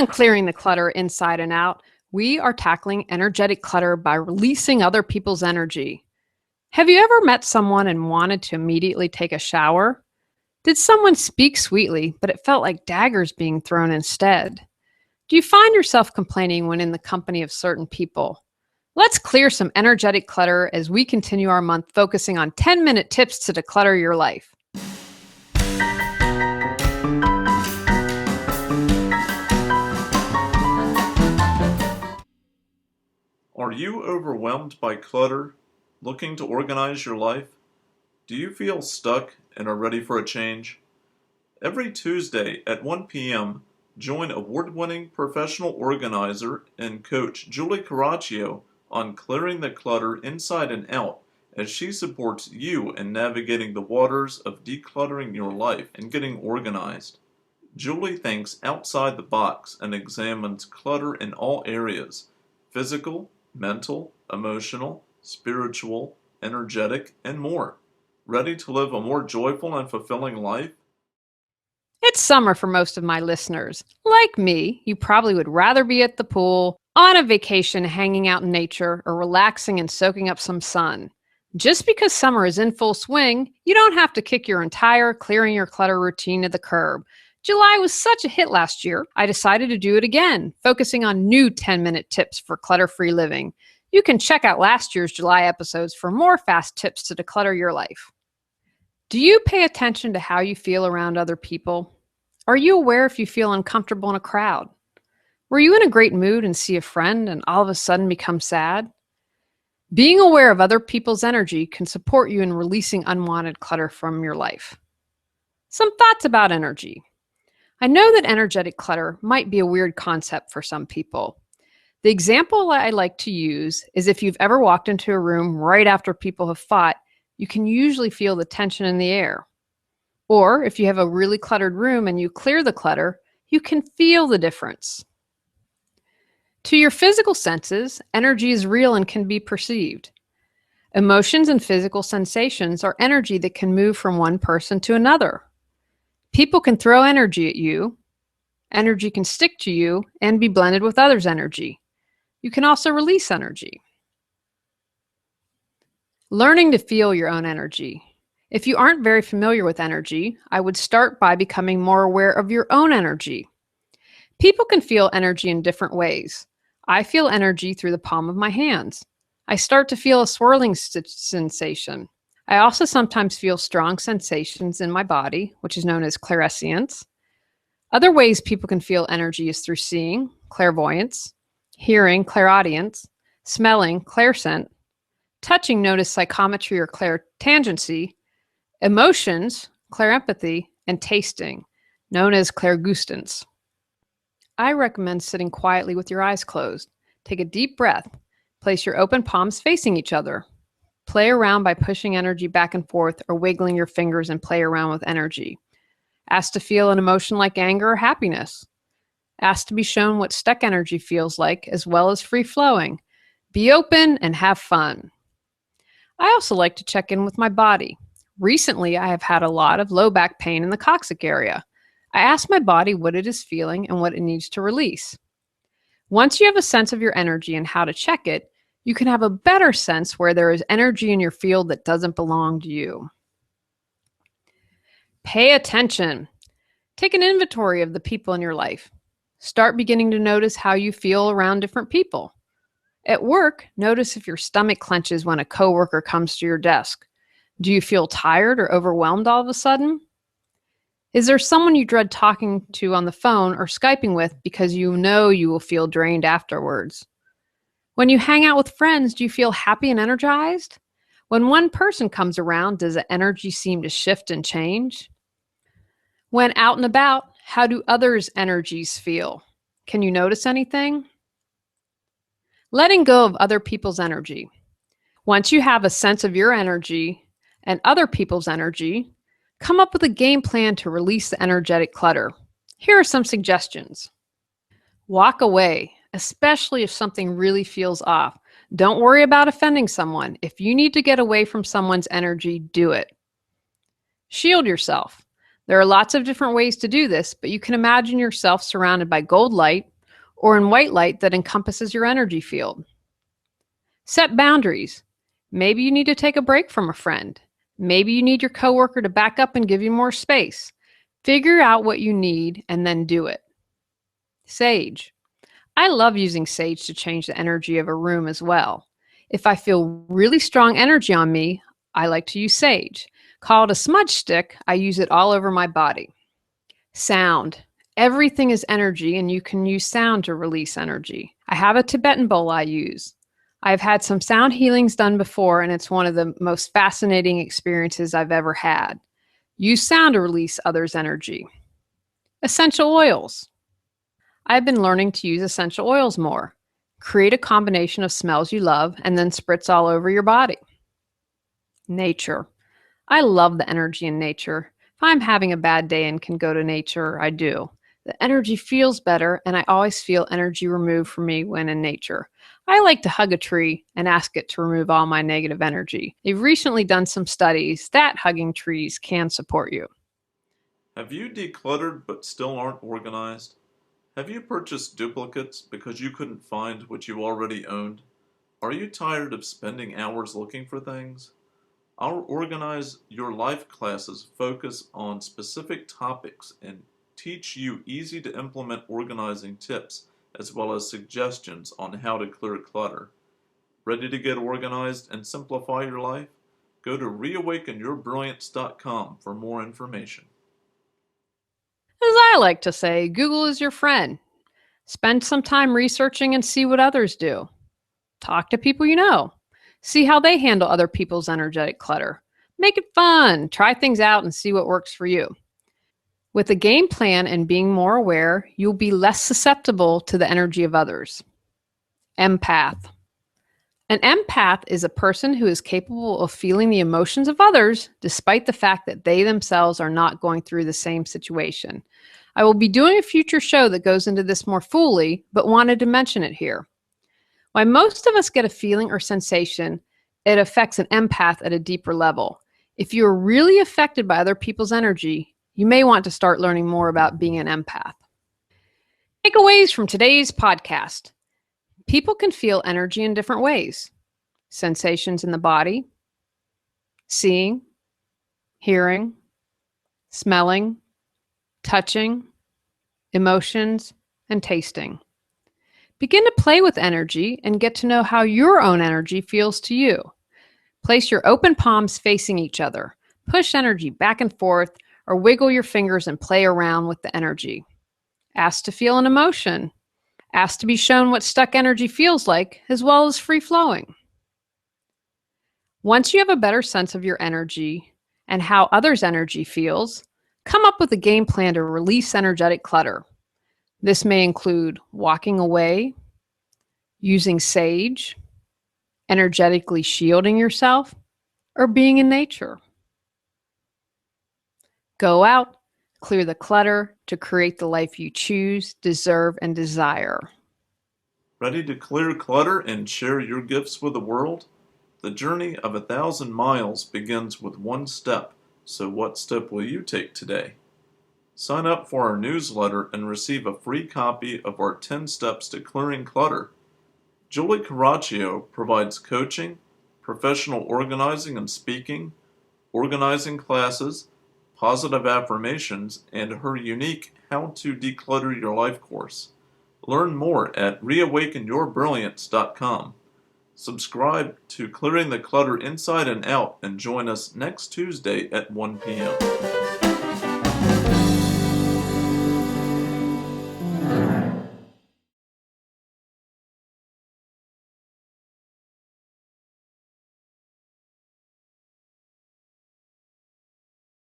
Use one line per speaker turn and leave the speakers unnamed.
on Clearing the Clutter Inside and Out, we are tackling energetic clutter by releasing other people's energy. Have you ever met someone and wanted to immediately take a shower? Did someone speak sweetly, but it felt like daggers being thrown instead? Do you find yourself complaining when in the company of certain people? Let's clear some energetic clutter as we continue our month focusing on 10-minute tips to declutter your life.
Are you overwhelmed by clutter, looking to organize your life? Do you feel stuck and are ready for a change? Every Tuesday at 1 p.m., join award-winning professional organizer and coach Julie Coraccio on Clearing the Clutter Inside and Out as she supports you in navigating the waters of decluttering your life and getting organized. Julie thinks outside the box and examines clutter in all areas: physical, mental, emotional, spiritual, energetic, and more. Ready to live a more joyful and fulfilling life?
It's summer for most of my listeners. Like me, you probably would rather be at the pool, on a vacation, hanging out in nature, or relaxing and soaking up some sun. Just because summer is in full swing, you don't have to kick your entire clearing your clutter routine to the curb. July was such a hit last year, I decided to do it again, focusing on new 10-minute tips for clutter-free living. You can check out last year's July episodes for more fast tips to declutter your life. Do you pay attention to how you feel around other people? Are you aware if you feel uncomfortable in a crowd? Were you in a great mood and see a friend and all of a sudden become sad? Being aware of other people's energy can support you in releasing unwanted clutter from your life. Some thoughts about energy. I know that energetic clutter might be a weird concept for some people. The example I like to use is if you've ever walked into a room right after people have fought, you can usually feel the tension in the air. Or if you have a really cluttered room and you clear the clutter, you can feel the difference. To your physical senses, energy is real and can be perceived. Emotions and physical sensations are energy that can move from one person to another. People can throw energy at you. Energy can stick to you and be blended with others' energy. You can also release energy. Learning to feel your own energy. If you aren't very familiar with energy, I would start by becoming more aware of your own energy. People can feel energy in different ways. I feel energy through the palm of my hands. I start to feel a swirling sensation. I also sometimes feel strong sensations in my body, which is known as clairsentience. Other ways people can feel energy is through seeing, clairvoyance, hearing, clairaudience, smelling, clairscent, touching, known as psychometry or clairtangency, emotions, clairempathy, and tasting, known as clairgustance. I recommend sitting quietly with your eyes closed. Take a deep breath. Place your open palms facing each other. Play around by pushing energy back and forth or wiggling your fingers and play around with energy. Ask to feel an emotion like anger or happiness. Ask to be shown what stuck energy feels like, as well as free-flowing. Be open and have fun. I also like to check in with my body. Recently, I have had a lot of low back pain in the coccyx area. I ask my body what it is feeling and what it needs to release. Once you have a sense of your energy and how to check it, you can have a better sense where there is energy in your field that doesn't belong to you. Pay attention. Take an inventory of the people in your life. Start beginning to notice how you feel around different people. At work, notice if your stomach clenches when a coworker comes to your desk. Do you feel tired or overwhelmed all of a sudden? Is there someone you dread talking to on the phone or Skyping with because you know you will feel drained afterwards? When you hang out with friends, do you feel happy and energized? When one person comes around, does the energy seem to shift and change? When out and about, how do others' energies feel? Can you notice anything? Letting go of other people's energy. Once you have a sense of your energy and other people's energy, come up with a game plan to release the energetic clutter. Here are some suggestions. Walk away, especially if something really feels off. Don't worry about offending someone. If you need to get away from someone's energy, do it. Shield yourself. There are lots of different ways to do this, but you can imagine yourself surrounded by gold light or in white light that encompasses your energy field. Set boundaries. Maybe you need to take a break from a friend. Maybe you need your coworker to back up and give you more space. Figure out what you need and then do it. Sage. I love using sage to change the energy of a room as well. If I feel really strong energy on me, I like to use sage. Called a smudge stick, I use it all over my body. Sound. Everything is energy, and you can use sound to release energy. I have a Tibetan bowl I use. I've had some sound healings done before, and it's one of the most fascinating experiences I've ever had. Use sound to release others' energy. Essential oils. I've been learning to use essential oils more. Create a combination of smells you love and then spritz all over your body. Nature. I love the energy in nature. If I'm having a bad day and can go to nature, I do. The energy feels better, and I always feel energy removed from me when in nature. I like to hug a tree and ask it to remove all my negative energy. They've recently done some studies that hugging trees can support you.
Have you decluttered but still aren't organized? Have you purchased duplicates because you couldn't find what you already owned? Are you tired of spending hours looking for things? Our Organize Your Life classes focus on specific topics and teach you easy to implement organizing tips as well as suggestions on how to clear clutter. Ready to get organized and simplify your life? Go to reawakenyourbrilliance.com for more information.
As I like to say, Google is your friend. Spend some time researching and see what others do. Talk to people you know. See how they handle other people's energetic clutter. Make it fun. Try things out and see what works for you. With a game plan and being more aware, you'll be less susceptible to the energy of others. Empath. An empath is a person who is capable of feeling the emotions of others despite the fact that they themselves are not going through the same situation. I will be doing a future show that goes into this more fully, but wanted to mention it here. While most of us get a feeling or sensation, it affects an empath at a deeper level. If you're really affected by other people's energy, you may want to start learning more about being an empath. Takeaways from today's podcast. People can feel energy in different ways. Sensations in the body, seeing, hearing, smelling, touching, emotions, and tasting. Begin to play with energy and get to know how your own energy feels to you. Place your open palms facing each other. Push energy back and forth or wiggle your fingers and play around with the energy. Ask to feel an emotion. Ask to be shown what stuck energy feels like, as well as free-flowing. Once you have a better sense of your energy and how others' energy feels, come up with a game plan to release energetic clutter. This may include walking away, using sage, energetically shielding yourself, or being in nature. Go out, clear the clutter to create the life you choose, deserve, and desire.
Ready to clear clutter and share your gifts with the world? The journey of 1,000 miles begins with one step, so what step will you take today? Sign up for our newsletter and receive a free copy of our 10 Steps to Clearing Clutter. Julie Coraccio provides coaching, professional organizing and speaking, organizing classes, positive affirmations, and her unique How to Declutter Your Life course. Learn more at reawakenyourbrilliance.com. Subscribe to Clearing the Clutter Inside and Out and join us next Tuesday at 1 p.m.